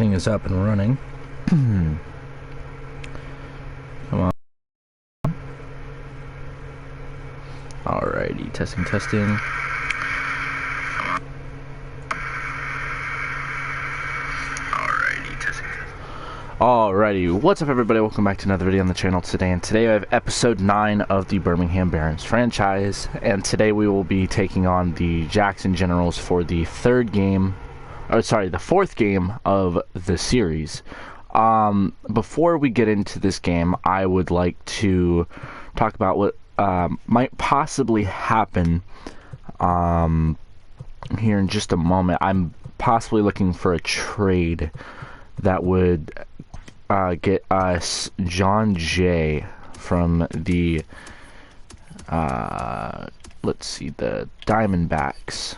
everything is up and running. Come on. Alrighty, testing. Alrighty, what's up everybody? Welcome back to another video on the channel today. And today I have episode 9 of the Birmingham Barons franchise. And today we will be taking on the Jackson Generals for the fourth game of the series. Before we get into this game, I would like to talk about what might possibly happen here in just a moment. I'm possibly looking for a trade that would get us John Jay from the let's see, the Diamondbacks.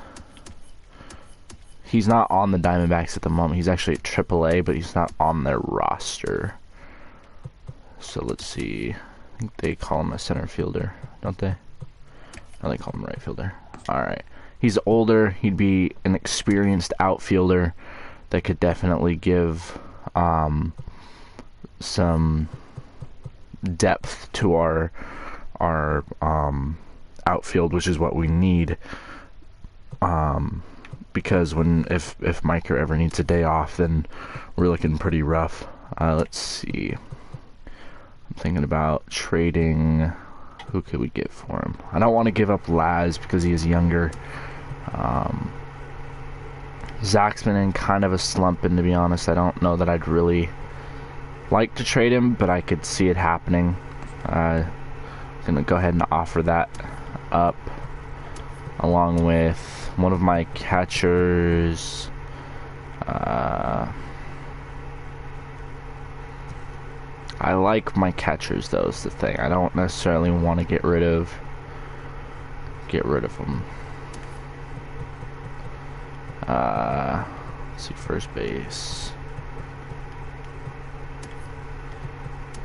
He's not on the Diamondbacks at the moment. He's actually at AAA, but he's not on their roster. So let's see. I think they call him a center fielder, don't they? No, they call him right fielder. Alright. He's older. He'd be an experienced outfielder that could definitely give some depth to our outfield, which is what we need. Because if Micah ever needs a day off, then we're looking pretty rough. Let's see. I'm thinking about trading. Who could we get for him? I don't want to give up Laz because he is younger. Zach's been in kind of a slump, and to be honest, I don't know that I'd really like to trade him, but I could see it happening. I'm gonna go ahead and offer that up, along with one of my catchers. I like my catchers, though, is the thing. I don't necessarily want to get rid of them. Let's see, first base.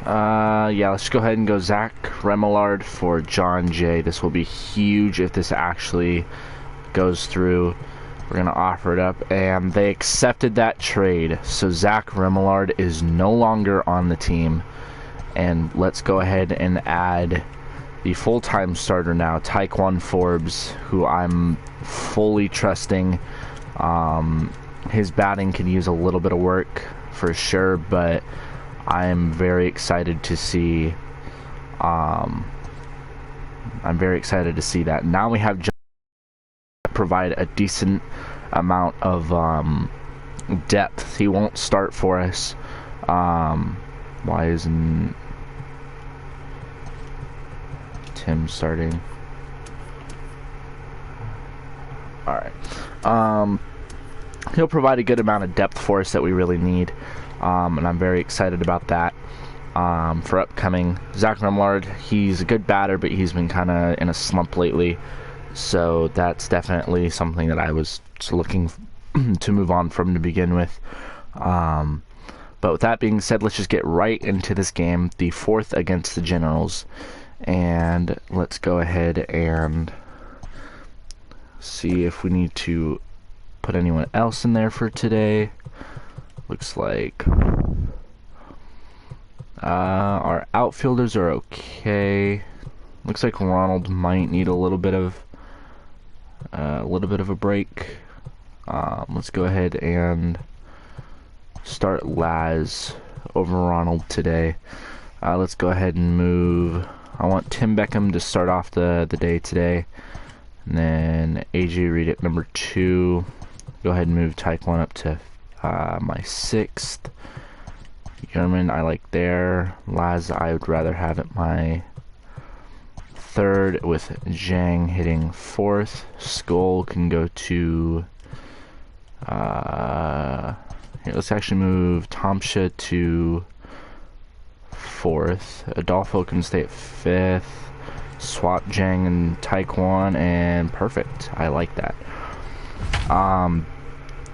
Yeah, let's go ahead and go Zach Remillard for John Jay. This will be huge if this actually goes through. We're gonna offer it up, and they accepted that trade. So Zach Remillard is no longer on the team, and let's go ahead and add the full-time starter now, Taekwon Forbes, who I'm fully trusting. His batting can use a little bit of work for sure, but I'm very excited to see. I'm very excited to see that. Now we have provide a decent amount of depth. He won't start for us. Why isn't Tim starting? Alright. He'll provide a good amount of depth for us that we really need. And I'm very excited about that. For upcoming Zach Remillard, he's a good batter, but he's been kind of in a slump lately. So that's definitely something that I was looking to move on from to begin with. But with that being said, let's just get right into this game, the fourth against the Generals. And let's go ahead and see if we need to put anyone else in there for today. Looks like our outfielders are okay. Looks like Ronald might need a little bit of a break. Let's go ahead and start Laz over Ronald today. Let's go ahead and move. I want Tim Beckham to start off the day today, and then AJ Reid at number 2. Go ahead and move Taekwon up to my 6th. German I like there. Laz I would rather have at my 3rd, with Zhang hitting 4th. Skull can go to here, let's actually move Tomsha to 4th. Rodolfo can stay at 5th. Swap Zhang and Taekwon, and perfect. I like that.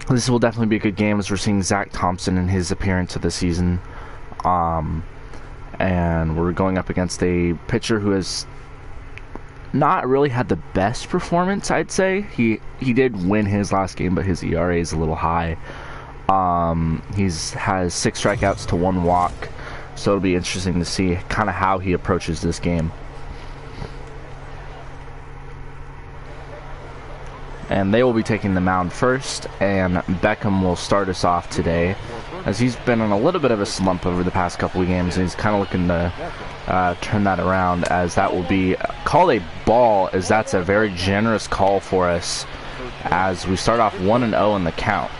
This will definitely be a good game, as we're seeing Damick Thompson in his appearance of the season. And we're going up against a pitcher who has not really had the best performance, I'd say. He did win his last game, but his ERA is a little high. Has 6 strikeouts to 1 walk, so it'll be interesting to see kind of how he approaches this game. And they will be taking the mound first, and Beckham will start us off today, as he's been in a little bit of a slump over the past couple of games, and he's kind of looking to turn that around, as that will be called a ball, as that's a very generous call for us, as we start off 1-0 in the count.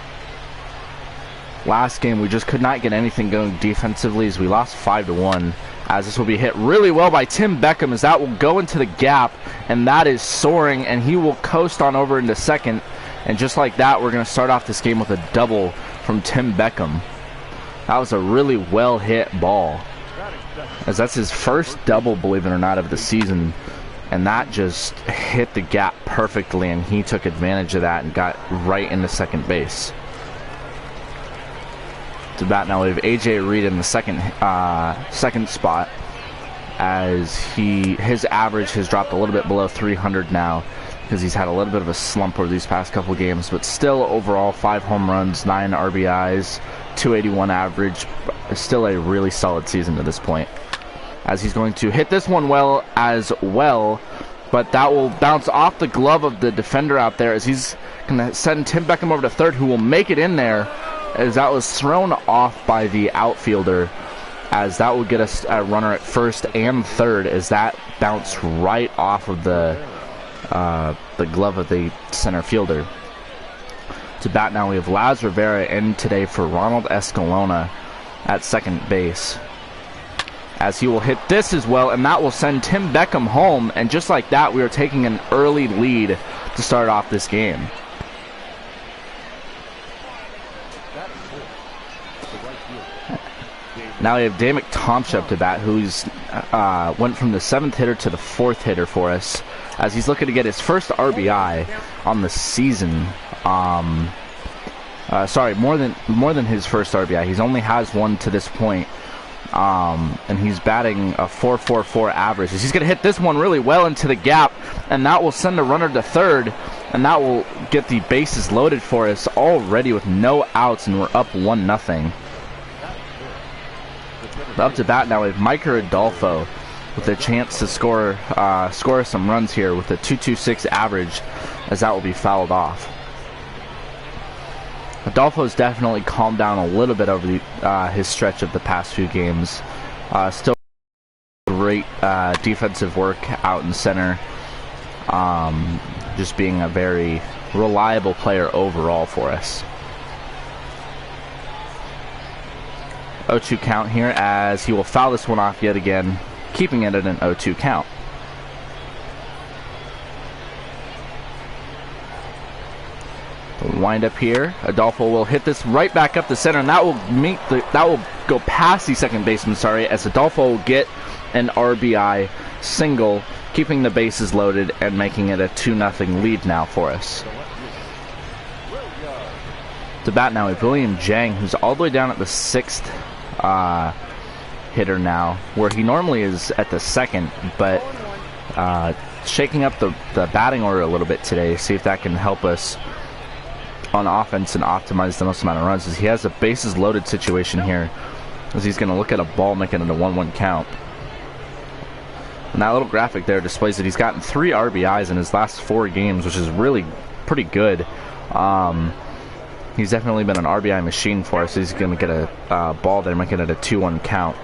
Last game we just could not get anything going defensively, as we lost 5-1, as this will be hit really well by Tim Beckham, as that will go into the gap, and that is soaring, and he will coast on over into second, and just like that we're going to start off this game with a double from Tim Beckham. That was a really well hit ball, as that's his first double, believe it or not, of the season, and that just hit the gap perfectly, and he took advantage of that and got right into second base. To bat now we have AJ Reid in the second spot, as his average has dropped a little bit below 300 now, because he's had a little bit of a slump over these past couple games, but still overall 5 home runs, 9 RBIs, 281 average, still a really solid season to this point. As he's going to hit this one well as well, but that will bounce off the glove of the defender out there, as he's going to send Tim Beckham over to third, who will make it in there, as that was thrown off by the outfielder, as that will get us a runner at first and third, as that bounced right off of the glove of the center fielder. To bat now we have Laz Rivera in today for Ronald Escalona at second base, as he will hit this as well, and that will send Tim Beckham home, and just like that we are taking an early lead to start off this game. Now we have Damick Thompson up to bat, who's went from the 7th hitter to the 4th hitter for us, as he's looking to get his first RBI on the season. Sorry, more than his first RBI. He's only has one to this point, and he's batting a .444 average. He's going to hit this one really well into the gap, and that will send a runner to third, and that will get the bases loaded for us already with no outs, and we're up 1-0. Up to bat now we have Mike Rodolfo with a chance to score some runs here with a .226 average, as that will be fouled off. Rodolfo's definitely calmed down a little bit over his stretch of the past few games. Still great defensive work out in center, just being a very reliable player overall for us. 0-2 count here, as he will foul this one off yet again, keeping it at an 0-2 count. Wind up here, Rodolfo will hit this right back up the center, and that will go past the second baseman, as Rodolfo will get an RBI single, keeping the bases loaded and making it a 2-0 lead now for us. To bat now we have William Jang, who's all the way down at the 6th hitter now, where he normally is at the 2nd, but shaking up the batting order a little bit today, see if that can help us on offense and optimize the most amount of runs, as he has a bases loaded situation here, as he's going to look at a ball making it a 1-1 count. And that little graphic there displays that he's gotten 3 RBIs in his last 4 games, which is really pretty good. He's definitely been an RBI machine for us. He's going to get a ball there, making it a 2-1 count.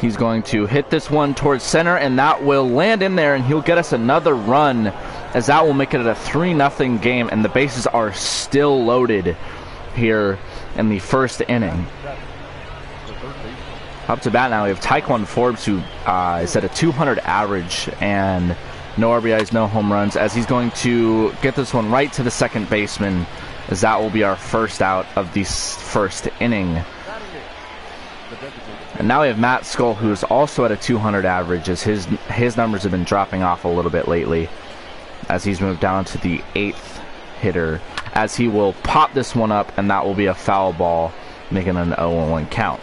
He's going to hit this one towards center, and that will land in there, and he'll get us another run, as that will make it a 3-0 game, and the bases are still loaded here in the 1st inning. Up to bat now we have Taekwon Forbes, who is at a 200 average and no RBIs, no home runs, as he's going to get this one right to the second baseman, as that will be our first out of the 1st inning. And now we have Matt Skull, who is also at a 200 average, as his numbers have been dropping off a little bit lately, as he's moved down to the 8th hitter, as he will pop this one up, and that will be a foul ball, making an 0-1 count.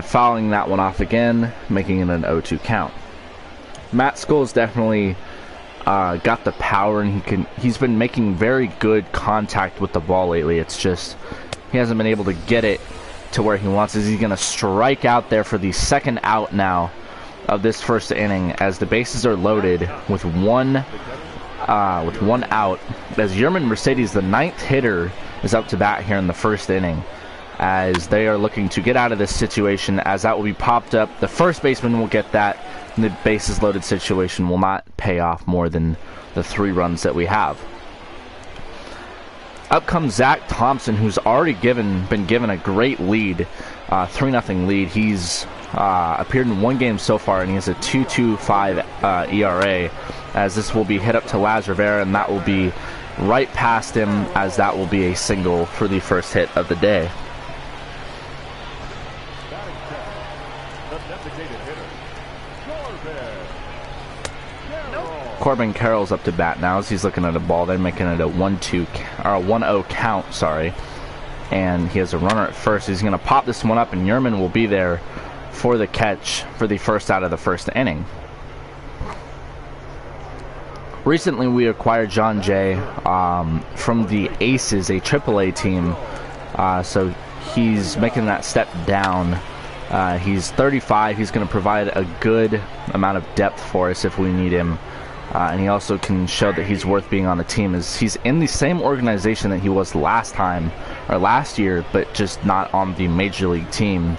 fouling that one off again, making it an 0-2 count. Matt Scholes definitely got the power, and he's been making very good contact with the ball lately. It's just he hasn't been able to get it to where he wants. He's going to strike out there for the second out now of this first inning, as the bases are loaded with one out, as Yerman Mercedes, the 9th hitter, is up to bat here in the first inning, as they are looking to get out of this situation, as that will be popped up. The first baseman will get that, and the bases loaded situation will not pay off more than the 3 runs that we have. Up comes Zach Thompson, who's already been given a great lead, 3-0 lead. He's appeared in 1 game so far, and he has a 2.25 ERA, as this will be hit up to Laz Rivera, and that will be right past him, as that will be a single for the first hit of the day. Corbin Carroll's up to bat now, as he's looking at a ball. They're making it a 1-0 count, sorry. And he has a runner at first. He's going to pop this one up, and Yerman will be there for the catch for the first out of the first inning. Recently, we acquired John Jay from the Aces, a AAA team. So he's making that step down. He's 35. He's going to provide a good amount of depth for us if we need him. And he also can show that he's worth being on the team, as he's in the same organization that he was last year, but just not on the major league team.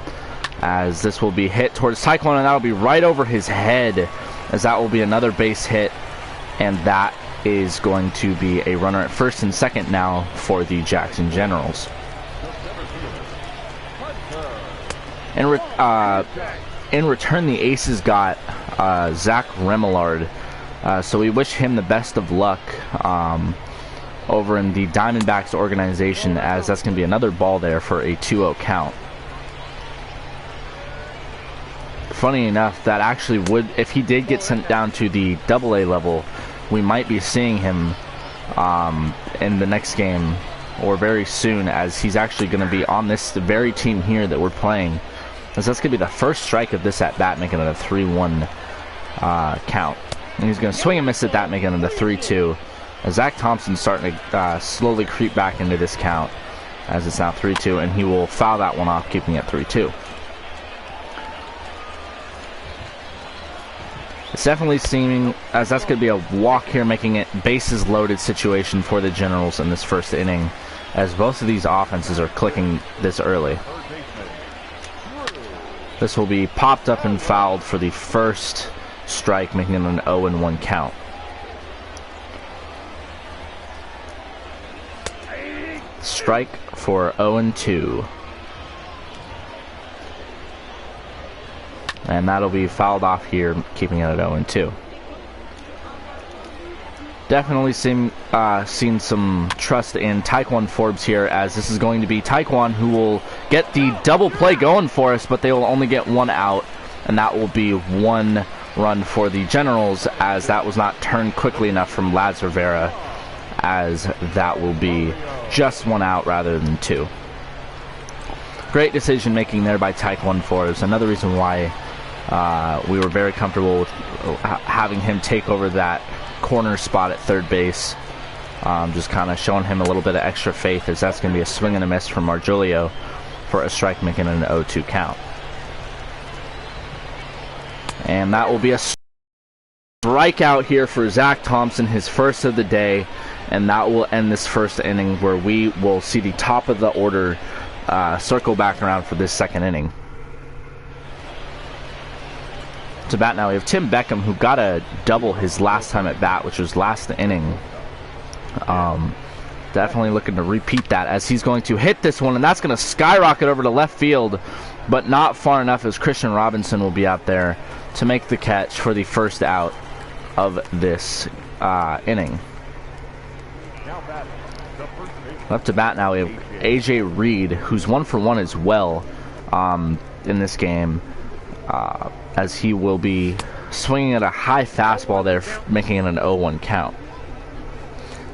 As this will be hit towards Taekwon, and that'll be right over his head, as that will be another base hit, and that is going to be a runner at first and second now for the Jackson Generals. In return, the Aces got Zach Remillard. So we wish him the best of luck over in the Diamondbacks organization, as that's going to be another ball there for a 2-0 count. Funny enough, that actually would, if he did get sent down to the AA level, we might be seeing him in the next game or very soon, as he's actually going to be on this very team here that we're playing, as that's going to be the first strike of this at bat, making it a 3-1 count. And he's going to swing and miss at that, making it a 3-2. As Zach Thompson's starting to slowly creep back into this count, as it's now 3-2, and he will foul that one off, keeping it 3-2. It's definitely seeming as that's going to be a walk here, making it bases loaded situation for the Generals in this first inning, as both of these offenses are clicking this early. This will be popped up and fouled for the first strike, making it an 0-1 count. Strike for 0-2. And that'll be fouled off here, keeping it at 0-2. Definitely seen some trust in Taekwon Forbes here, as this is going to be Taekwon who will get the double play going for us, but they will only get 1 out, and that will be 1 run for the Generals, as that was not turned quickly enough from Laz Rivera, as that will be just 1 out rather than 2. Great decision making there by Taekwon Forbes. Another reason why we were very comfortable with having him take over that corner spot at third base. Just kind of showing him a little bit of extra faith, as that's going to be a swing and a miss from Marjolio for a strike, making it an 0-2 count. And that will be a strikeout here for Zach Thompson, his first of the day, and that will end this first inning, where we will see the top of the order circle back around for this second inning. To bat now, we have Tim Beckham, who got a double his last time at bat, which was last inning. Definitely looking to repeat that, as he's going to hit this one, and that's going to skyrocket over to left field, but not far enough, as Christian Robinson will be out there to make the catch for the first out of this inning. Up to bat now, we have AJ Reid, who's 1 for 1 as well in this game, as he will be swinging at a high fastball there, making it an 0-1 count.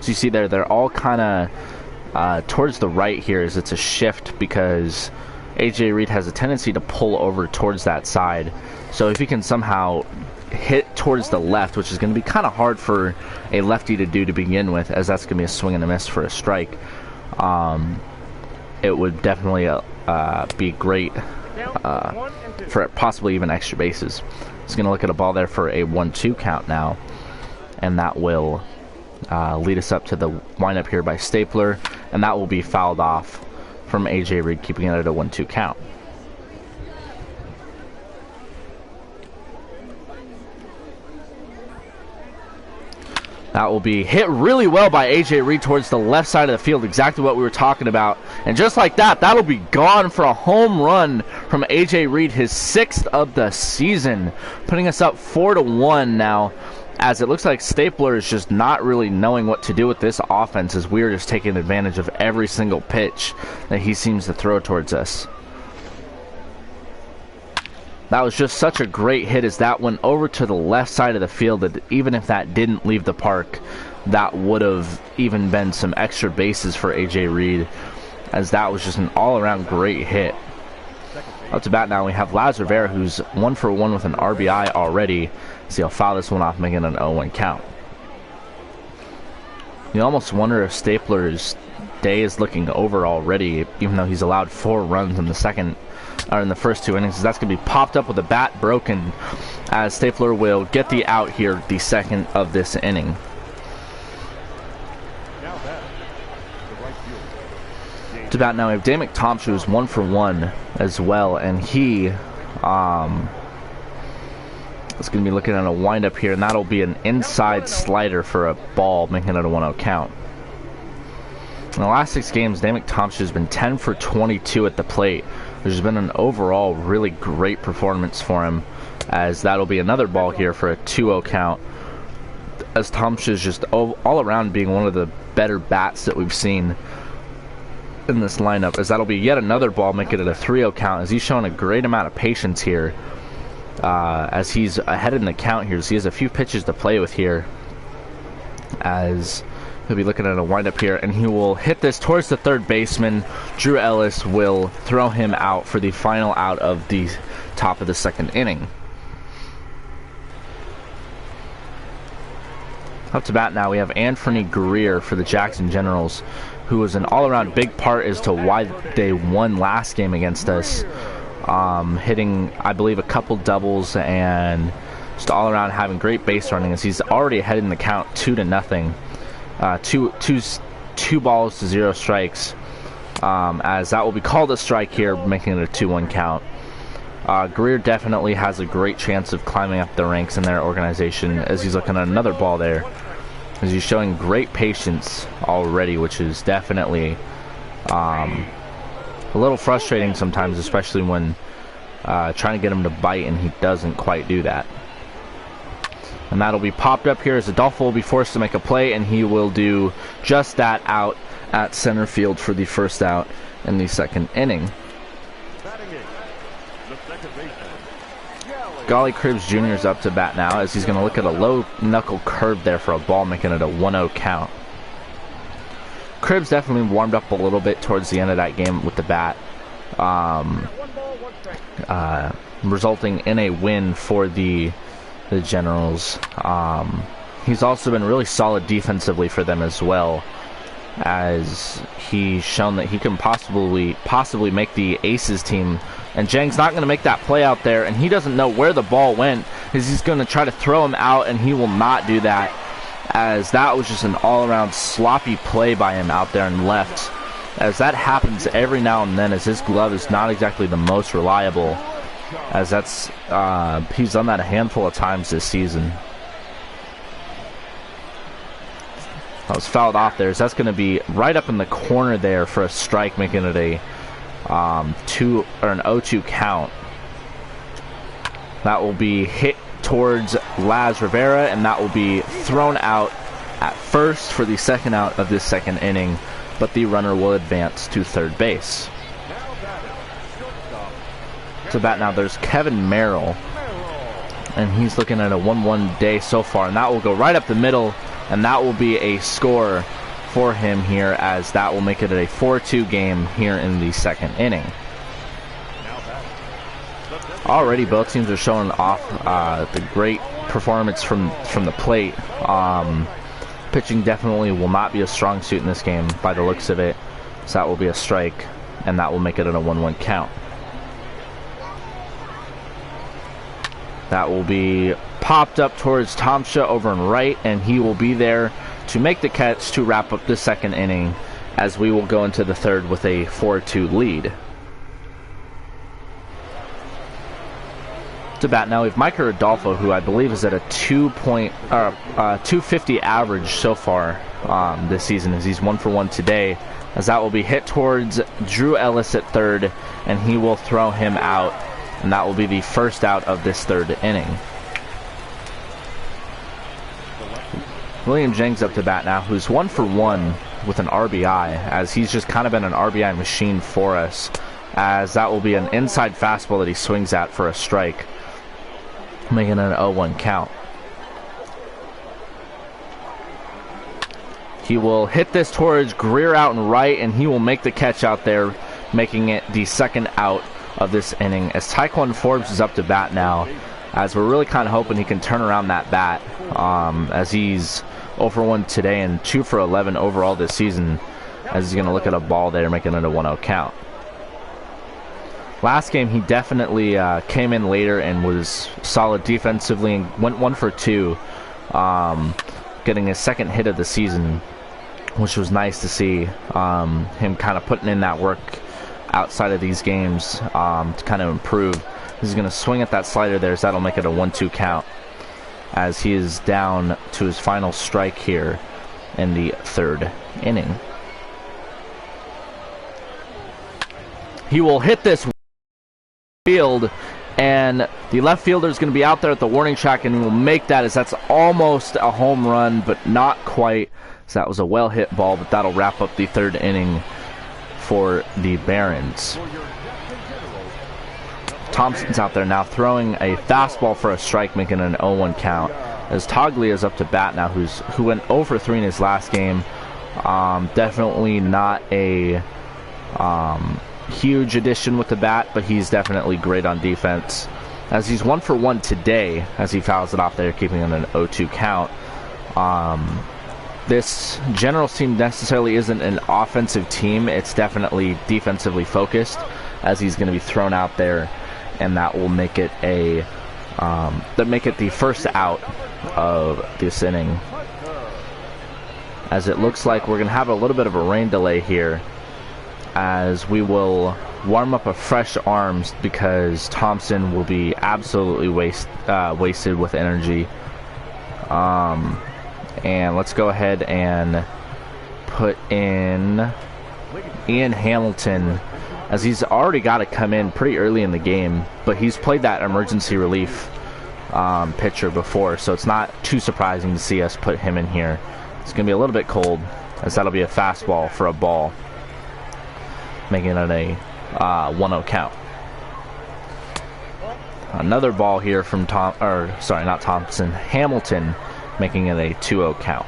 So you see there, they're all kind of towards the right here, as it's a shift, because AJ Reid has a tendency to pull over towards that side. So if he can somehow hit towards the left, which is going to be kind of hard for a lefty to do to begin with, as that's going to be a swing and a miss for a strike, it would definitely be great for possibly even extra bases. He's going to look at a ball there for a 1-2 count now, and that will lead us up to the windup here by Stapler, and that will be fouled off from AJ Reid, keeping it at a 1-2 count. That will be hit really well by AJ Reid towards the left side of the field, exactly what we were talking about. And just like that, that'll be gone for a home run from AJ Reid, his 6th of the season, putting us up 4-1 now, as it looks like Stapler is just not really knowing what to do with this offense, as we're just taking advantage of every single pitch that he seems to throw towards us. That was just such a great hit, as that went over to the left side of the field, that even if that didn't leave the park, that would have even been some extra bases for AJ Reid, as that was just an all-around great hit. Up to bat now, we have Laz Rivera, who's 1 for 1 with an RBI already, so he'll foul this one off, making it an 0-1 count. You almost wonder if Stapler's day is looking over already, even though he's allowed 4 runs in the first 2 innings. That's going to be popped up with a bat broken, as Stapler will get the out here, the 2nd of this inning. To bat now, we have Damick Thompson, who's 1 for 1 as well, and he is going to be looking at a windup here, and that'll be an inside slider for a ball, making it a 1-0 count. In the last 6 games, Damick Thompson has been 10 for 22 at the plate. There's been an overall really great performance for him, as that'll be another ball here for a 2-0 count, as Thompson is just all around being one of the better bats that we've seen in this lineup, as that'll be yet another ball, making it a 3-0 count, as he's showing a great amount of patience here, as he's ahead in the count here, so he has a few pitches to play with here, as he'll be looking at a windup here, and he will hit this towards the third baseman. Drew Ellis will throw him out for the final out of the top of the 2nd inning. Up to bat now, we have Anthony Greer for the Jackson Generals, who was an all-around big part as to why they won last game against us, hitting, I believe, a couple doubles and just all around having great base running, as he's already ahead in the count 2-0. 2 balls to 0 strikes, as that will be called a strike here, making it a 2-1 count. Greer definitely has a great chance of climbing up the ranks in their organization, as he's looking at another ball there, as he's showing great patience already, which is definitely a little frustrating sometimes, especially when trying to get him to bite and he doesn't quite do that. And that'll be popped up here, as Rodolfo will be forced to make a play, and he will do just that out at center field for the first out in the 2nd inning. Golly Cribbs Jr. is up to bat now, as he's going to look at a low knuckle curve there for a ball, making it a 1-0 count. Cribbs definitely warmed up a little bit towards the end of that game with the bat, resulting in a win for the Generals. He's also been really solid defensively for them as well, as he's shown that he can possibly make the Aces team. And Jang's not going to make that play out there, and he doesn't know where the ball went, as he's going to try to throw him out, and he will not do that, as that was just an all-around sloppy play by him out there and left, as that happens every now and then, as his glove is not exactly the most reliable, as that's he's done that a handful of times this season. That was fouled off there, so that's going to be right up in the corner there for a strike, making it a an 0-2 count. That will be hit towards Laz Rivera, and that will be thrown out at first for the 2nd out of this 2nd inning, but the runner will advance to 3rd base. To bat now, there's Kevin Merrill, and he's looking at a 1-1 day so far, and that will go right up the middle, and that will be a score for him here, as that will make it a 4-2 game here in the 2nd inning. Already both teams are showing off the great performance from the plate. Pitching definitely will not be a strong suit in this game by the looks of it. So that will be a strike, and that will make it a 1-1 count. That will be popped up towards Thompson over and right, and he will be there to make the catch to wrap up the second inning, as we will go into the third with a 4-2 lead. To bat now, we have Micah Rodolfo, who I believe is at a 250 average so far this season, as he's 1 for 1 today, as that will be hit towards Drew Ellis at third, and he will throw him out, and that will be the first out of this third inning. William Jennings up to bat now, who's 1 for 1 with an RBI, as he's just kind of been an RBI machine for us, as that will be an inside fastball that he swings at for a strike, making it an 0-1 count. He will hit this towards Greer out and right, and he will make the catch out there, making it the second out of this inning, as Taekwon Forbes is up to bat now, as we're really kind of hoping he can turn around that bat, as he's 0 for 1 today and 2 for 11 overall this season, as he's going to look at a ball there, making it a 1-0 count. Last game, he definitely came in later and was solid defensively and went 1 for 2, getting his second hit of the season, which was nice to see him kind of putting in that work outside of these games to kind of improve. He's going to swing at that slider there, so that'll make it a 1-2 count, as he is down to his final strike here in the third inning. He will hit this field, and the left fielder is going to be out there at the warning track, and he will make that, as that's almost a home run, but not quite. So that was a well-hit ball, but that'll wrap up the third inning for the Barons. Thompson's out there now throwing a fastball for a strike, making an 0-1 count, as Toglia is up to bat now, who went 0 for 3 in his last game. Definitely not a huge addition with the bat, but he's definitely great on defense, as he's 1 for 1 today, as he fouls it off there, keeping it an 0-2 count. This Generals team necessarily isn't an offensive team. It's definitely defensively focused, as he's going to be thrown out there, and that will make it the first out of this inning, as it looks like we're going to have a little bit of a rain delay here, as we will warm up a fresh arms, because Thompson will be absolutely wasted with energy. And let's go ahead and put in Ian Hamilton, as he's already got to come in pretty early in the game, but he's played that emergency relief pitcher before, so it's not too surprising to see us put him in here. It's going to be a little bit cold, as that'll be a fastball for a ball, making it a 1-0 count. Another ball here from Hamilton, making it a 2-0 count.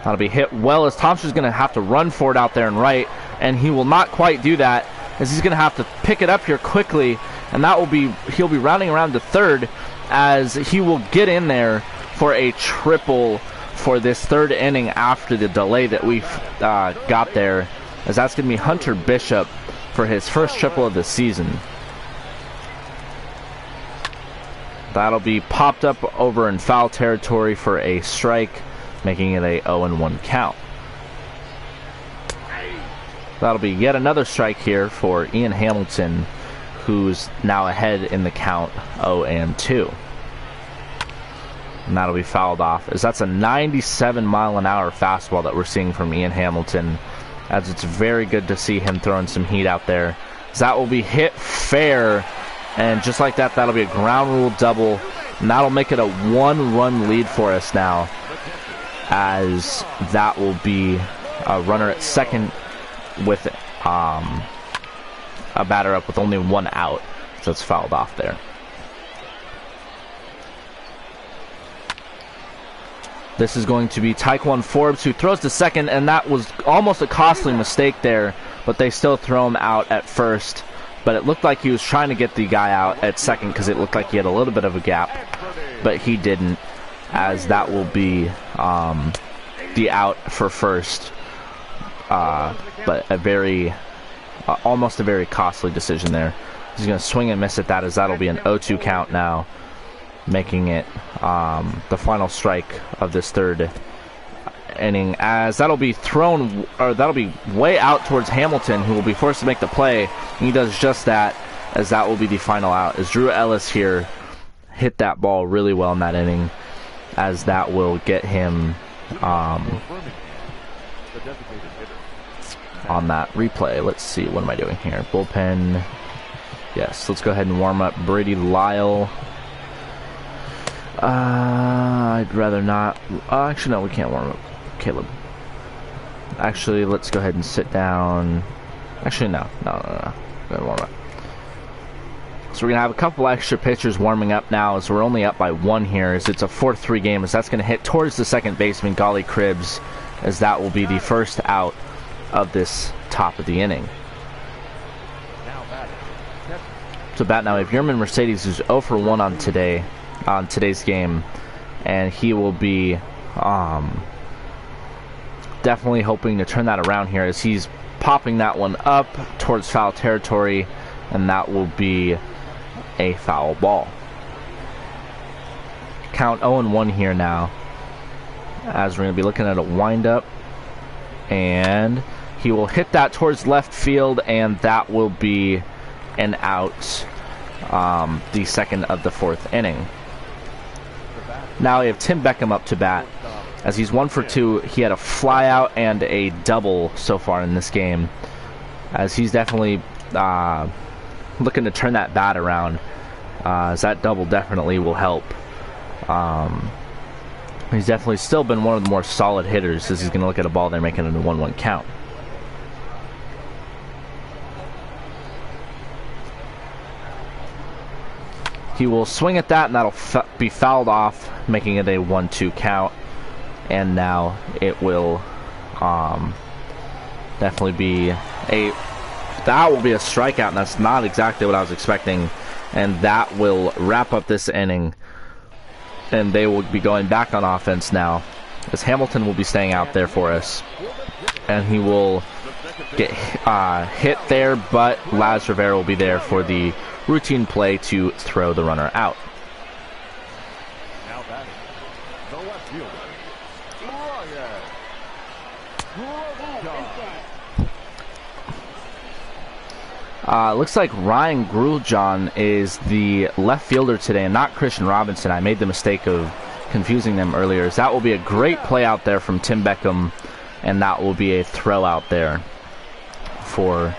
That'll be hit well, as Thompson's going to have to run for it out there and right, and he will not quite do that, as he's going to have to pick it up here quickly, and he'll be rounding around to third, as he will get in there for a triple for this third inning after the delay that we've got there, as that's going to be Hunter Bishop for his first triple of the season. That'll be popped up over in foul territory for a strike, making it a 0-1 count. That'll be yet another strike here for Ian Hamilton, who's now ahead in the count 0-2. And that'll be fouled off, as that's a 97-mile-an-hour fastball that we're seeing from Ian Hamilton, as it's very good to see him throwing some heat out there. As that will be hit fair, and just like that, that'll be a ground rule double, and that'll make it a 1-run lead for us now, as that will be a runner at second with a batter up with only 1 out, so it's fouled off there. This is going to be Taekwon Forbes, who throws to second, and that was almost a costly mistake there, but they still throw him out at first but it looked like he was trying to get the guy out at second because it looked like he had a little bit of a gap, but he didn't, as that will be the out for first. But a very, almost a very costly decision there. He's going to swing and miss at that, as that'll be an 0-2 count now, making it the final strike of this third inning, as that'll be thrown, or that'll be way out towards Hamilton, who will be forced to make the play. And he does just that, as that will be the final out, as Drew Ellis here hit that ball really well in that inning, as that will get him on that replay. Let's see, what am I doing here? Bullpen. Yes, let's go ahead and warm up Brady Lyle. I'd rather not. Actually, no, we can't warm up Caleb. Actually, let's go ahead and sit down. Actually, no. Go ahead and warm up. So we're going to have a couple extra pitchers warming up now, as we're only up by 1 here, as it's a 4-3 game, as that's going to hit towards the second baseman, Golly Cribbs, as that will be the first out of this top of the inning. So bat now, we have Yerman Mercedes, who's 0 for 1 on today's game, and he will be definitely hoping to turn that around here, as he's popping that one up towards foul territory, and that will be a foul ball. Count 0-1 here now, as we're going to be looking at a windup, and he will hit that towards left field, and that will be an out, the second of the 4th inning. Now we have Tim Beckham up to bat, as he's 1 for 2. He had a fly out and a double so far in this game, as he's definitely looking to turn that bat around, as that double definitely will help. He's definitely still been one of the more solid hitters, as he's going to look at a ball there, making it a 1-1 count. He will swing at that, and that'll be fouled off, making it a 1-2 count. And now it will definitely be that will be a strikeout, and that's not exactly what I was expecting. And that will wrap up this inning, and they will be going back on offense now, as Hamilton will be staying out there for us, and he will get hit there, but Laz Rivera will be there for the routine play to throw the runner out. Looks like Ryan Gruljon is the left fielder today, and not Christian Robinson. I made the mistake of confusing them earlier. So that will be a great play out there from Tim Beckham, and that will be a throw out there for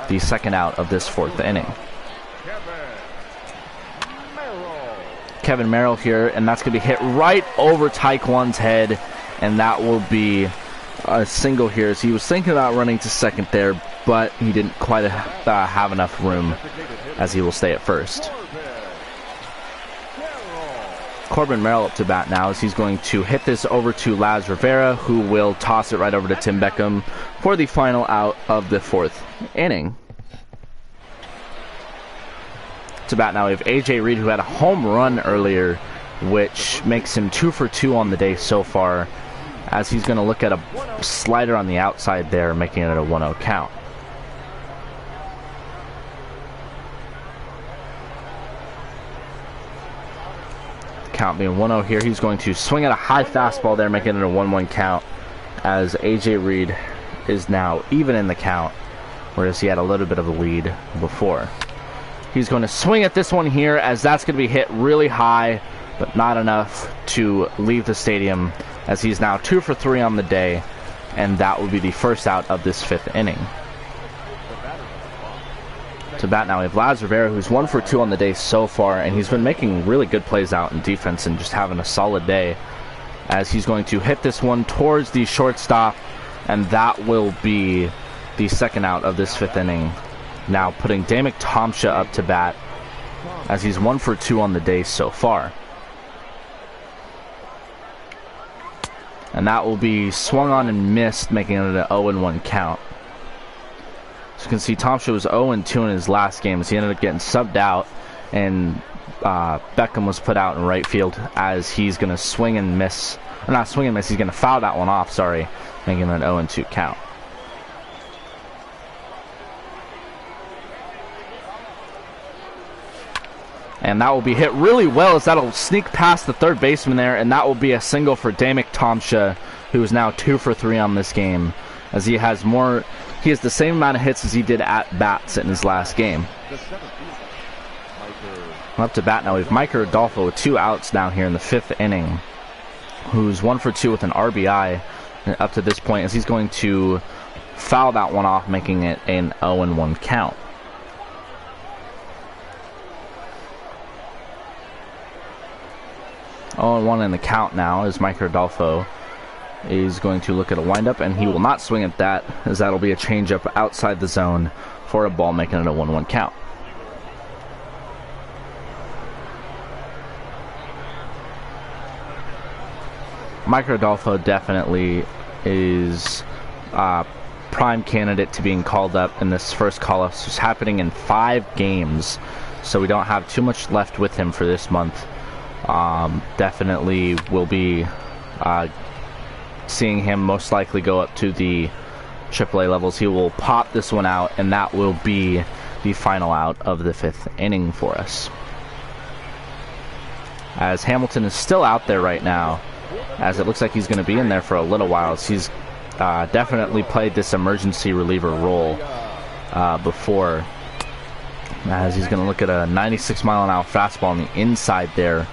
the second out of this 4th inning. Kevin Merrill here, and that's going to be hit right over Taekwon's head, and that will be a single here, as he was thinking about running to second there, but he didn't quite have enough room, as he will stay at first. Corbin Carroll up to bat now, as he's going to hit this over to Laz Rivera, who will toss it right over to Tim Beckham for the final out of the 4th inning. To bat now, we have AJ Reid, who had a home run earlier, which makes him 2 for 2 on the day so far, as he's going to look at a slider on the outside there, making it a 1-0 count. Count being 1-0 here. He's going to swing at a high fastball there, making it a 1-1 count, as AJ Reid is now even in the count, whereas he had a little bit of a lead before. He's going to swing at this one here, as that's going to be hit really high, but not enough to leave the stadium, as he's now 2 for 3 on the day, and that will be the first out of this 5th inning. To bat now, we have Laz Rivera, who's 1 for 2 on the day so far, and he's been making really good plays out in defense and just having a solid day, as he's going to hit this one towards the shortstop, and that will be the second out of this 5th inning. Now putting Damick Thompson up to bat, as he's 1 for 2 on the day so far. And that will be swung on and missed, making it an 0-1 count. you can see, Thompson was 0-2 in his last game as he ended up getting subbed out, and Beckham was put out in right field as he's going to swing and miss. Or not swing and miss, he's going to foul that one off, sorry, making an 0-2 count. And that will be hit really well as that'll sneak past the third baseman there, and that will be a single for Damick Thompson, who is now 2 for 3 on this game, as he has the same amount of hits as he did at bats in his last game. Up to bat now, we have Mike Rodolfo with 2 outs down here in the 5th inning, who's 1 for 2 with an RBI up to this point, as he's going to foul that one off, making it an 0-1 count. Oh, 1 in the count now as Mike Rodolfo is going to look at a windup, and he will not swing at that, as that'll be a changeup outside the zone for a ball, making it a 1-1 count. Mike Rodolfo definitely is prime candidate to being called up in this first call-up. This is happening in 5 games, so we don't have too much left with him for this month. Definitely will be seeing him most likely go up to the AAA levels. He will pop this one out, and that will be the final out of the 5th inning for us. As Hamilton is still out there right now, as it looks like he's going to be in there for a little while. He's definitely played this emergency reliever role before, as he's going to look at a 96-mile-an-hour fastball on the inside there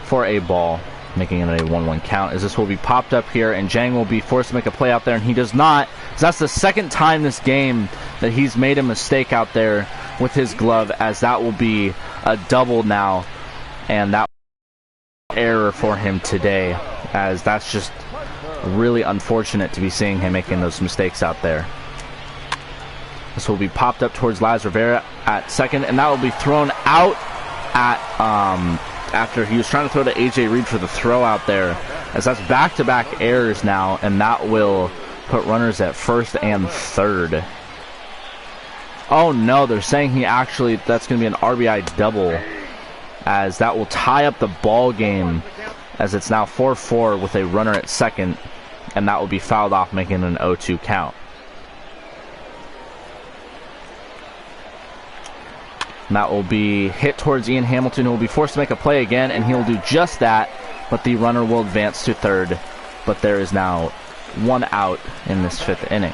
for a ball, making it a 1-1 count, as this will be popped up here, and Jang will be forced to make a play out there, and he does not. So that's the second time this game that he's made a mistake out there with his glove, as that will be a double now, and that error for him today, as that's just really unfortunate to be seeing him making those mistakes out there. This will be popped up towards Laz Rivera at second, and that will be thrown out at after he was trying to throw to AJ Reid for the throw out there, as that's back-to-back errors now, and that will put runners at first and third. Oh no, they're saying that's going to be an RBI double, as that will tie up the ball game, as it's now 4-4 with a runner at second, and that will be fouled off, making an 0-2 count. And that will be hit towards Ian Hamilton, who will be forced to make a play again, and he'll do just that, but the runner will advance to third. But there is now 1 out in this 5th inning.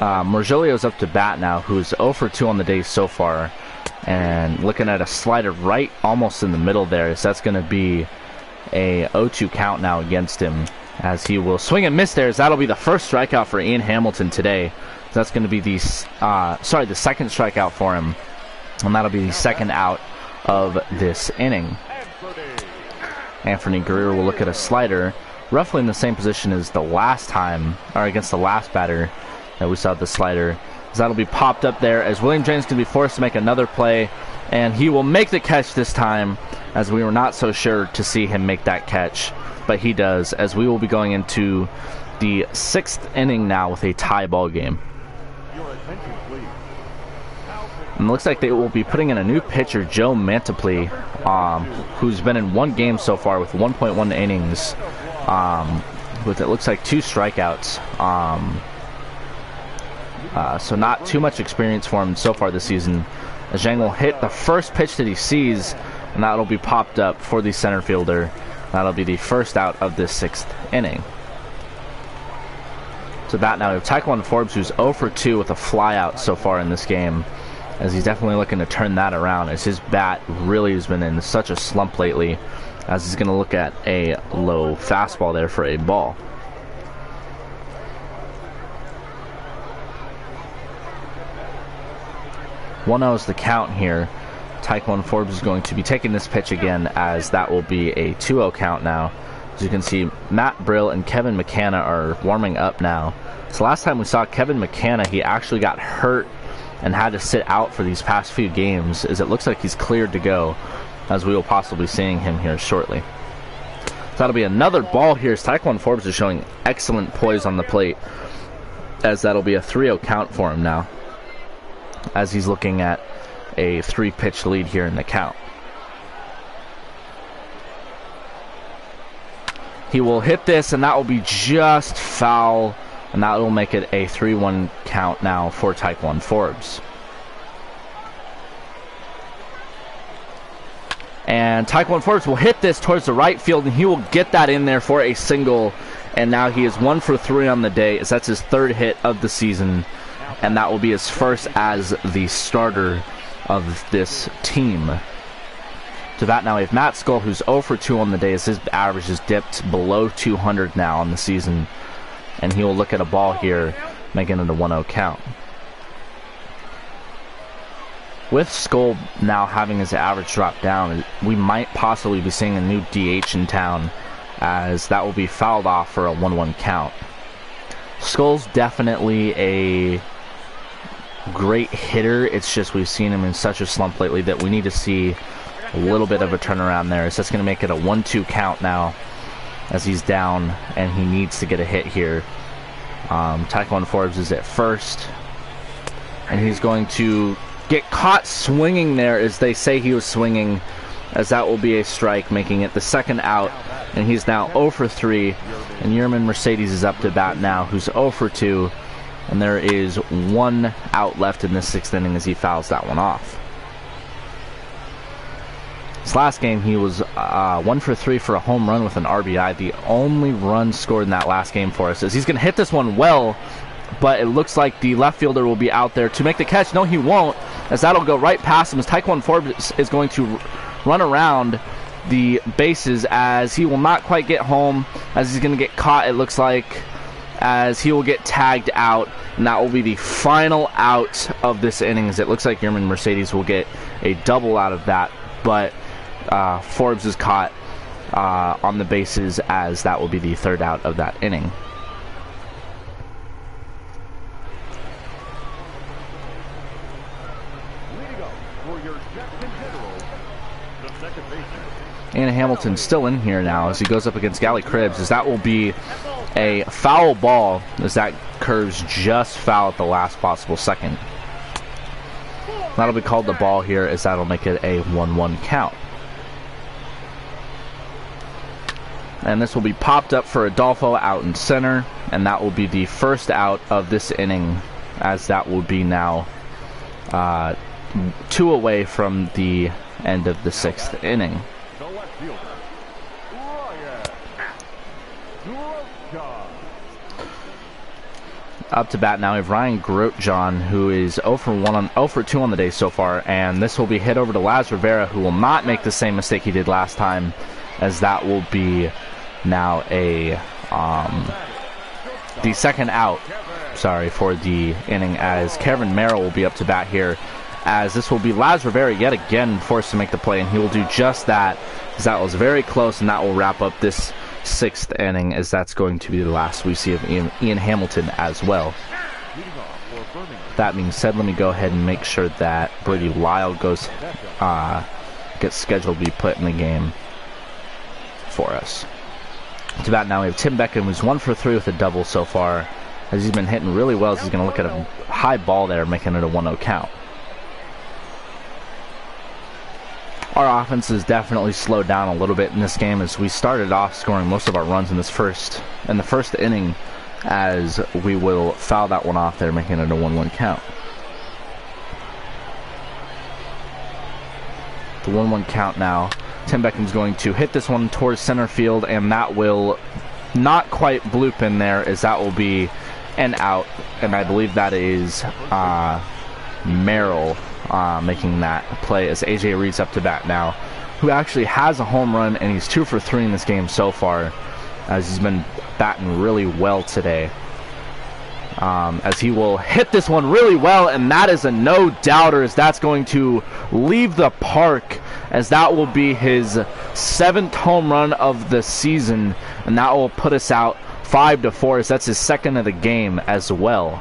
Morgilio's up to bat now, who's 0 for 2 on the day so far, and looking at a slider right almost in the middle there, so that's going to be a 0-2 count now against him, as he will swing and miss there, as that'll be the first strikeout for Ian Hamilton today. So that's going to be the second strikeout for him, and that'll be the second out of this inning. Anthony Guerrero will look at a slider roughly in the same position as the last time, or against the last batter that we saw the slider. So that'll be popped up there, as William James can be forced to make another play, and he will make the catch this time, as we were not so sure to see him make that catch, but he does, as we will be going into the 6th inning now with a tie ball game. And it looks like they will be putting in a new pitcher, Joe Mantiple, who's been in 1 game so far with 1.1 innings, with it looks like 2 strikeouts. So not too much experience for him so far this season, as Zhang will hit the first pitch that he sees, and that'll be popped up for the center fielder. That'll be the first out of this 6th inning. So bat now we have Taekwon Forbes, who's 0 for 2 with a flyout so far in this game, as he's definitely looking to turn that around, as his bat really has been in such a slump lately, as he's going to look at a low fastball there for a ball. One is the count here. Taekwon Forbes is going to be taking this pitch again, as that will be a 2-0 count now. As you can see, Matt Brill and Kevin McCanna are warming up now. So last time we saw Kevin McCanna, he actually got hurt and had to sit out for these past few games, as it looks like he's cleared to go, as we will possibly be seeing him here shortly. That'll be another ball here as Taekwon Forbes is showing excellent poise on the plate, as that'll be a 3-0 count for him now, as he's looking at a 3-pitch lead here in the count. He will hit this, and that will be just foul, and that will make it a 3-1 count now for Taekwon Forbes. And Taekwon Forbes will hit this towards the right field, and he will get that in there for a single. And now he is 1 for 3 on the day, as that's his 3rd hit of the season. And that will be his first as the starter of this team. To bat now we have Matt Skull, who's 0 for 2 on the day, as his average has dipped below 200 now on the season. And he will look at a ball here, making it a 1-0 count. With Skull now having his average drop down, we might possibly be seeing a new DH in town, as that will be fouled off for a 1-1 count. Skull's definitely a great hitter. It's just we've seen him in such a slump lately that we need to see a little bit of a turnaround there. So that's going to make it a 1-2 count now, as he's down and he needs to get a hit here. Taekwon Forbes is at first, and he's going to get caught swinging there, as they say he was swinging, as that will be a strike, making it the 2nd out, and he's now 0 for 3, and Yerman Mercedes is up to bat now, who's 0 for 2, and there is 1 out left in this 6th inning as he fouls that one off. This last game he was 1 for 3 for a home run with an RBI, the only run scored in that last game for us, as he's going to hit this one well, but it looks like the left fielder will be out there to make the catch. No, he won't, as that'll go right past him, as Taekwon Forbes is going to run around the bases, as he will not quite get home, as he's going to get caught, it looks like, as he will get tagged out, and that will be the final out of this inning, as it looks like Yerman Mercedes will get a double out of that, but Forbes is caught on the bases, as that will be the 3rd out of that inning. Anna Hamilton's still in here now as he goes up against Gally Cribbs, as that will be a foul ball, as that curves just foul at the last possible second. That'll be called the ball here, as that'll make it a 1-1 count. And this will be popped up for Rodolfo out in center, and that will be the 1st out of this inning, as that will be now 2 away from the end of the 6th inning. Up to bat now we have Ryan Grotjohn, who is 0 for 2 on the day so far, and this will be hit over to Laz Rivera, who will not make the same mistake he did last time, as that will be now a the 2nd out, for the inning, as Kevin Merrill will be up to bat here, as this will be Laz Rivera yet again forced to make the play, and he will do just that, as that was very close, and that will wrap up this 6th inning, as that's going to be the last we see of Ian Hamilton as well. That being said, let me go ahead and make sure that Brady Lyle gets scheduled to be put in the game for us. To bat now we have Tim Beckham, who's 1 for 3 with a double so far, as he's been hitting really well, as he's going to look at a high ball there, making it a 1-0 count. Our offense has definitely slowed down a little bit in this game, as we started off scoring most of our runs in the first inning, as we will foul that one off there, making it a 1-1 count. The 1-1 count now. Tim Beckham's going to hit this one towards center field, and that will not quite bloop in there, as that will be an out, and I believe that is Merrill making that play, as AJ Reid's up to bat now, who actually has a home run, and he's 2 for 3 in this game so far, as he's been batting really well today. As he will hit this one really well, and that is a no-doubter, as that's going to leave the park, as that will be his 7th home run of the season, and that will put us out 5-4, as that's his 2nd of the game as well.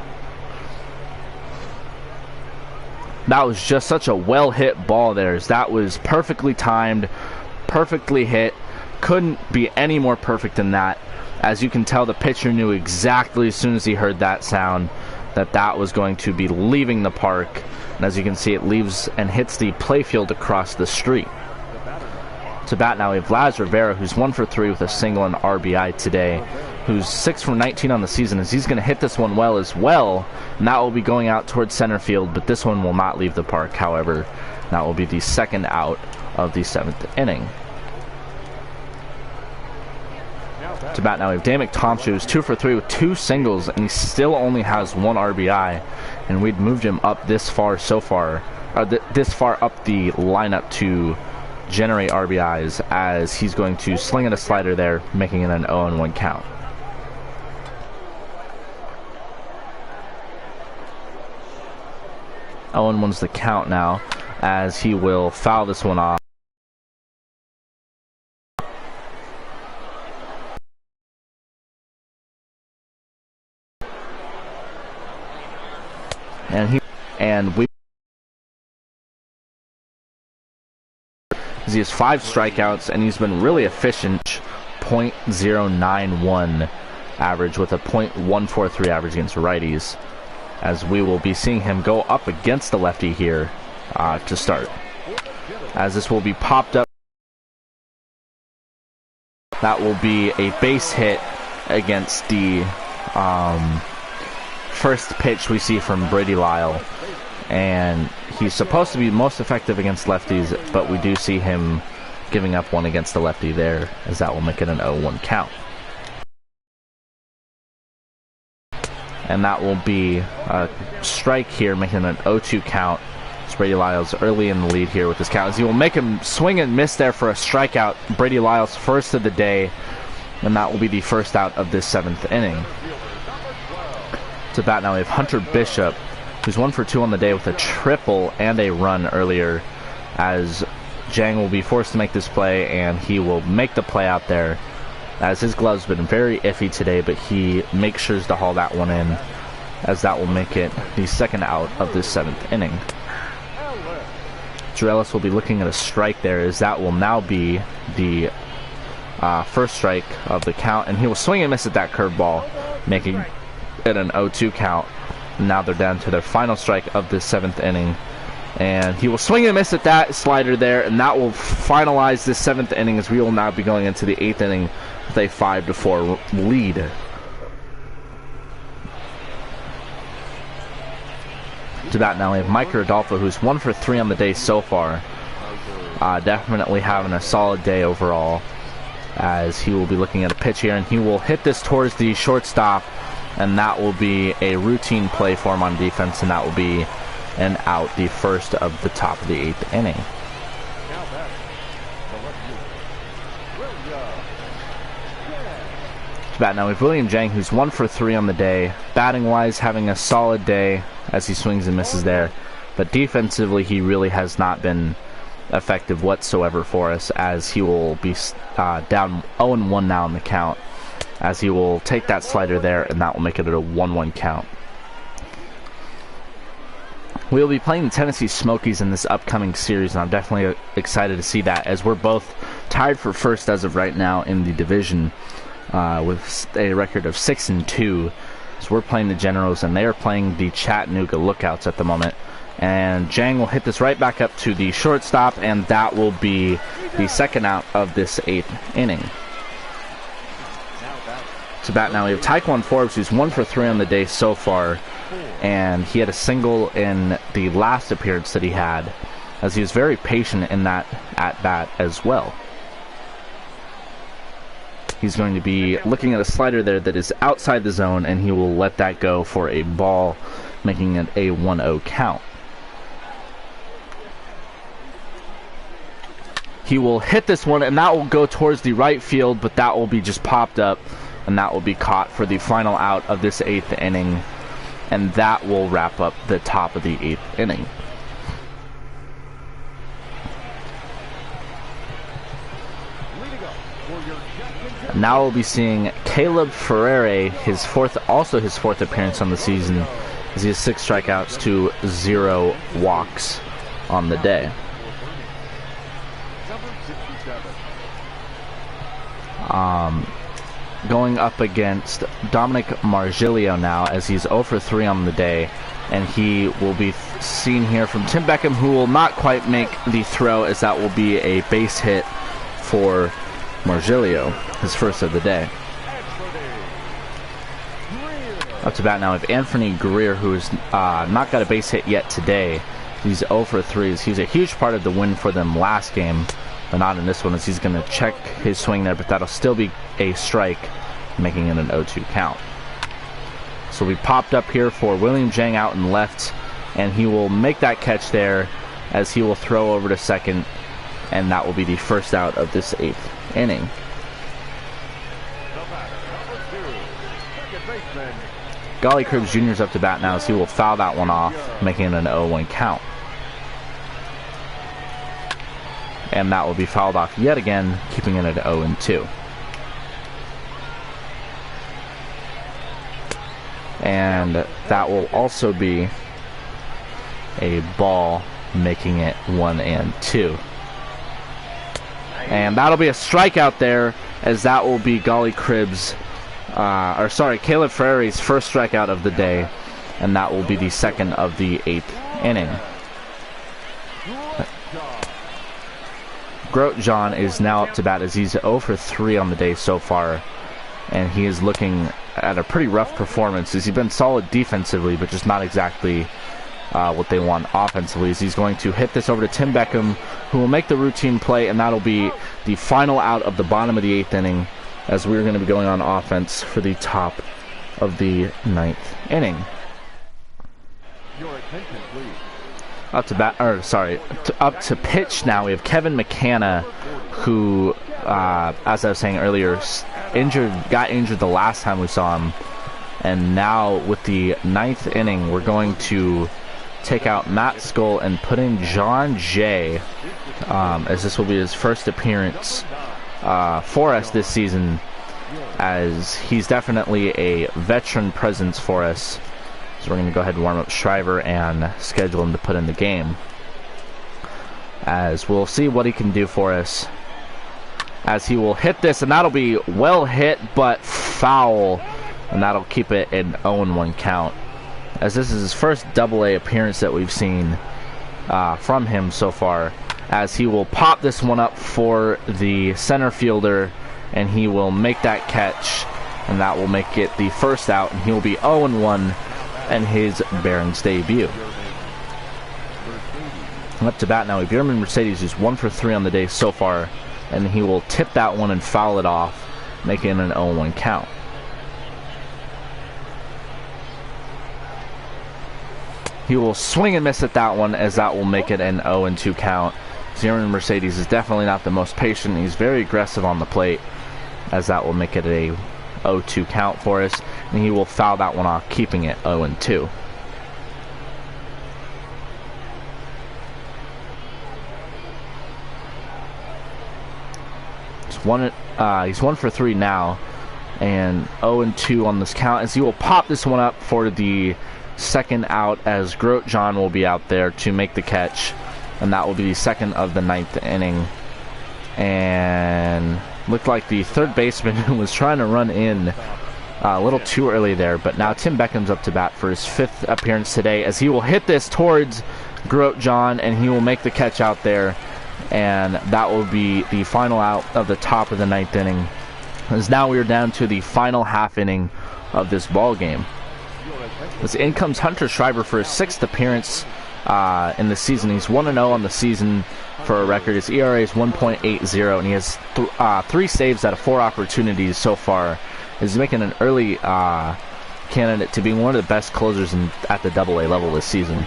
That was just such a well-hit ball there, as that was perfectly timed, perfectly hit, couldn't be any more perfect than that. As you can tell, the pitcher knew exactly as soon as he heard that sound that that was going to be leaving the park. And as you can see, it leaves and hits the playfield across the street. To bat now, we have Laz Rivera, who's 1 for 3 with a single and RBI today, who's 6 for 19 on the season, as he's going to hit this one well as well, and that will be going out towards center field, but this one will not leave the park. However, that will be the second out of the 7th inning. To bat now, we have Damick Thompson, who's 2 for 3 with 2 singles, and he still only has 1 RBI, and we'd moved him up this far so far, this far up the lineup to generate RBIs, as he's going to sling at a slider there, making it an 0-1 count. Owen's the count now, as he will foul this one off. He has 5 strikeouts, and he's been really efficient. .091 average with a .143 average against righties, as we will be seeing him go up against the lefty here to start, as this will be popped up. That will be a base hit against the first pitch we see from Brady Lyle, and he's supposed to be most effective against lefties, but we do see him giving up one against the lefty there, as that will make it an 0-1 count. And that will be a strike here, making it an 0-2 count. It's Brady Lyle's early in the lead here with this count, as he will make him swing and miss there for a strikeout. Brady Lyle's first of the day, and that will be the first out of this 7th inning. To bat now, we have Hunter Bishop, who's 1 for 2 on the day with a triple and a run earlier, as Jang will be forced to make this play, and he will make the play out there, as his glove's been very iffy today, but he makes sure to haul that one in, as that will make it the second out of this 7th inning. Ellis will be looking at a strike there, as that will now be the first strike of the count, and he will swing and miss at that curveball, making it an 0-2 count. Now they're down to their final strike of this 7th inning, and he will swing and miss at that slider there, and that will finalize this 7th inning, as we will now be going into the 8th inning with a 5-4 lead. To bat now, we have Mike Rodolfo, who's 1 for 3 on the day so far. Definitely having a solid day overall, as he will be looking at a pitch here, and he will hit this towards the shortstop, and that will be a routine play for him on defense, and that will be an out, the first of the top of the 8th inning. To bat now, we have William Jang, who's 1 for 3 on the day. Batting wise, having a solid day as he swings and misses there, but defensively he really has not been effective whatsoever for us, as he will be down 0-1 now in the count, as he will take that slider there, and that will make it a 1-1 count. We will be playing the Tennessee Smokies in this upcoming series, and I'm definitely excited to see that, as we're both tied for first as of right now in the division with a record of 6-2. So we're playing the Generals, and they are playing the Chattanooga Lookouts at the moment. And Jang will hit this right back up to the shortstop, and that will be the second out of this 8th inning. To bat now, we have Taekwon Forbes, who's 1 for 3 on the day so far, and he had a single in the last appearance that he had, as he was very patient in that at-bat as well. He's going to be looking at a slider there that is outside the zone, and he will let that go for a ball, making it a 1-0 count. He will hit this one, and that will go towards the right field, but that will be just popped up, and that will be caught for the final out of this 8th inning, and that will wrap up the top of the 8th inning. Now we'll be seeing Caleb Ferreira, his fourth appearance on the season, as he has 6 strikeouts to 0 walks on the day. Going up against Dominic Margilio now, as he's 0 for 3 on the day, and he will be seen here from Tim Beckham, who will not quite make the throw, as that will be a base hit for Margilio, his first of the day. Up to bat now, we have Anthony Greer, who has not got a base hit yet today. He's 0 for 3. He was a huge part of the win for them last game, but not in this one, as he's going to check his swing there, but that'll still be a strike, making it an 0-2 count. So we popped up here for William Jang out in left, and he will make that catch there, as he will throw over to second, and that will be the first out of this 8th inning. Golly Cribbs Jr. is up to bat now, as he will foul that one off, making it an 0-1 count. And that will be fouled off yet again, keeping it at 0-2. And that will also be a ball, making it 1-2. And that'll be a strikeout there, as that will be Golly Cribbs, Caleb Ferreira's first strikeout of the day, and that will be the second of the 8th inning. Grotjean is now up to bat, as he's 0 for 3 on the day so far, and he is looking at a pretty rough performance, as he's been solid defensively, but just not exactly what they want offensively, as he's going to hit this over to Tim Beckham, who will make the routine play, and that'll be the final out of the bottom of the 8th inning, as we're going to be going on offense for the top of the 9th inning. Your attention, please. Up to pitch now, we have Kevin McCanna, who, as I was saying earlier, got injured the last time we saw him. And now with the 9th inning, we're going to take out Matt Skull and put in John Jay, as this will be his first appearance for us this season, as he's definitely a veteran presence for us. So we're going to go ahead and warm up Shriver and schedule him to put in the game, as we'll see what he can do for us, as he will hit this, and that'll be well hit but foul, and that'll keep it an 0-1 count, as this is his first AA appearance that we've seen from him so far, as he will pop this one up for the center fielder, and he will make that catch, and that will make it the first out, and he will be 0-1 and his Barons debut. Up to bat now, we have Yerman Mercedes, who's 1 for 3 on the day so far, and he will tip that one and foul it off, making it an 0-1 count. He will swing and miss at that one, as that will make it an 0-2 count. Yerman Mercedes is definitely not the most patient. He's very aggressive on the plate, as that will make it a 0-2 count for us, and he will foul that one off, keeping it 0-2. He's 1 for 3 now, and 0-2 on this count, as he will pop this one up for the second out, as Grotjean will be out there to make the catch, and that will be the second of the 9th inning. And looked like the third baseman was trying to run in a little too early there, but now Tim Beckham's up to bat for his 5th appearance today, as he will hit this towards Grotjean, and he will make the catch out there, and that will be the final out of the top of the 9th inning, as now we are down to the final half inning of this ball game. As in comes Hunter Shriver for his 6th appearance in the season. He's 1-0 on the season for a record. His ERA is 1.80, and he has 3 saves out of 4 opportunities so far. He's making an early candidate to be one of the best closers at the AA level this season.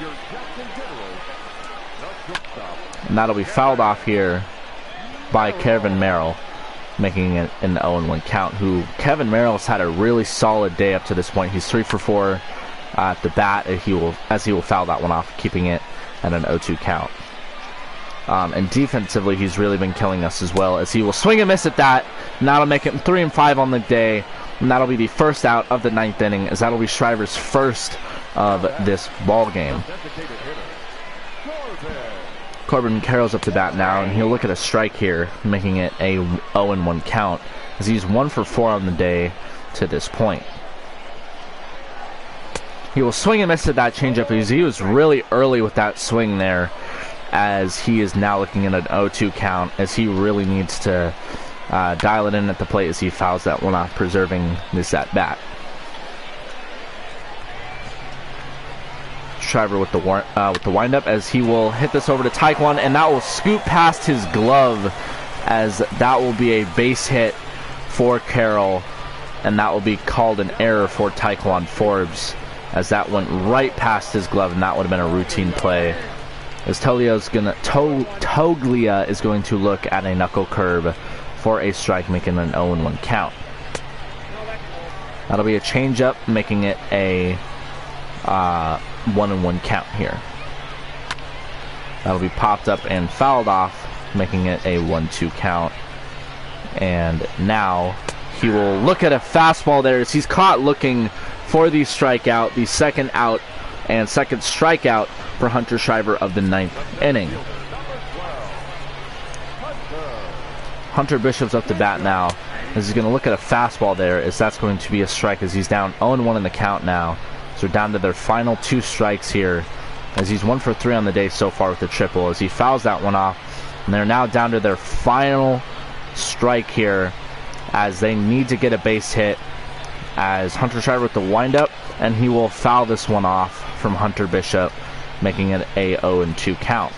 And that'll be fouled off here by Kevin Merrill, making it an 0-1 count. Kevin Merrill's had a really solid day up to this point. He's 3 for 4 at the bat, as he will foul that one off, keeping it at an 0-2 count. And defensively, he's really been killing us as well, as he will swing and miss at that, and that'll make it 3-5 on the day, and that'll be the first out of the 9th inning, as that'll be Shriver's first of this ball game. Corbin Carroll's up to bat now, and he'll look at a strike here, making it a 0-1 count, as he's 1 for 4 on the day to this point. He will swing and miss at that changeup because he was really early with that swing there, as he is now looking at an 0-2 count, as he really needs to dial it in at the plate as he fouls that one off, preserving this at bat. Shriver with the windup, as he will hit this over to Taekwon, and that will scoop past his glove, as that will be a base hit for Carroll, and that will be called an error for Taekwon Forbes, as that went right past his glove, and that would have been a routine play. As Toglia is going to look at a knuckle curve for a strike, making an 0-1 count. That'll be a changeup, making it a 1-1 count here. That'll be popped up and fouled off, making it a 1-2 count. And now he will look at a fastball there, as he's caught looking for the strikeout, the second out and second strikeout for Hunter Shriver of the 9th inning. Hunter Bishop's up to bat now, as he's going to look at a fastball there, as that's going to be a strike, as he's down 0-1 in the count now. So they're down to their final 2 strikes here, as he's 1 for 3 on the day so far with the triple, as he fouls that one off. And they're now down to their final strike here, as they need to get a base hit, as Hunter Shriver with the windup, and he will foul this one off from Hunter Bishop, making it a 0-2 count.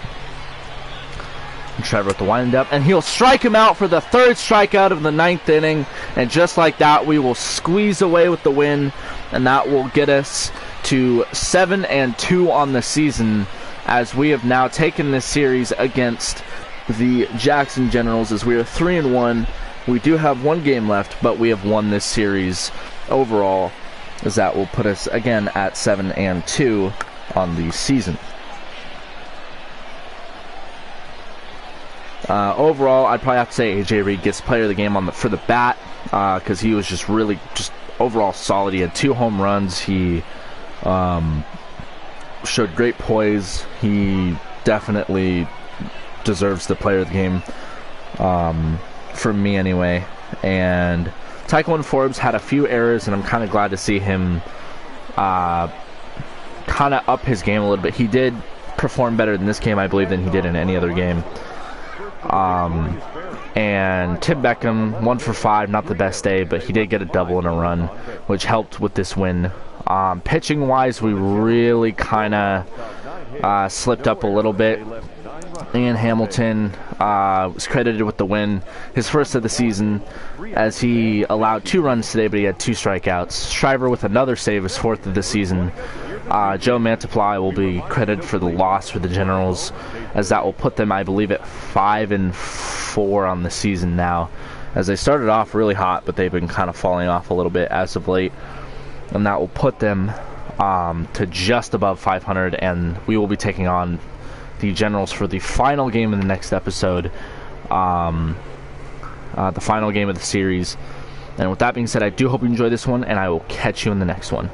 Shriver with the windup, and he'll strike him out for the 3rd strikeout of the 9th inning, and just like that, we will squeeze away with the win, and that will get us to 7-2 on the season, as we have now taken this series against the Jackson Generals, as we are 3-1. We do have 1 game left, but we have won this series overall, as that will put us again at 7-2 on the season. Overall, I'd probably have to say AJ Reid gets player of the game for the bat, because he was just really overall solid. He had 2 home runs. He showed great poise. He definitely deserves the player of the game, from me anyway. And Taekwon Forbes had a few errors, and I'm kind of glad to see him kind of up his game a little bit. He did perform better in this game, I believe, than he did in any other game. And Tim Beckham, 1 for 5, not the best day, but he did get a double and a run, which helped with this win. Pitching wise, we really kind of slipped up a little bit. Ian Hamilton was credited with the win, his first of the season, as he allowed 2 runs today, but he had 2 strikeouts. Shriver with another save, his 4th of the season. Joe Mantiple will be credited for the loss for the Generals, as that will put them, I believe, at 5-4 on the season now, as they started off really hot, but they've been kind of falling off a little bit as of late, and that will put them to just above 500, and we will be taking on the Generals for the final game in the next episode, the final game of the series. And with that being said, I do hope you enjoyed this one, and I will catch you in the next one.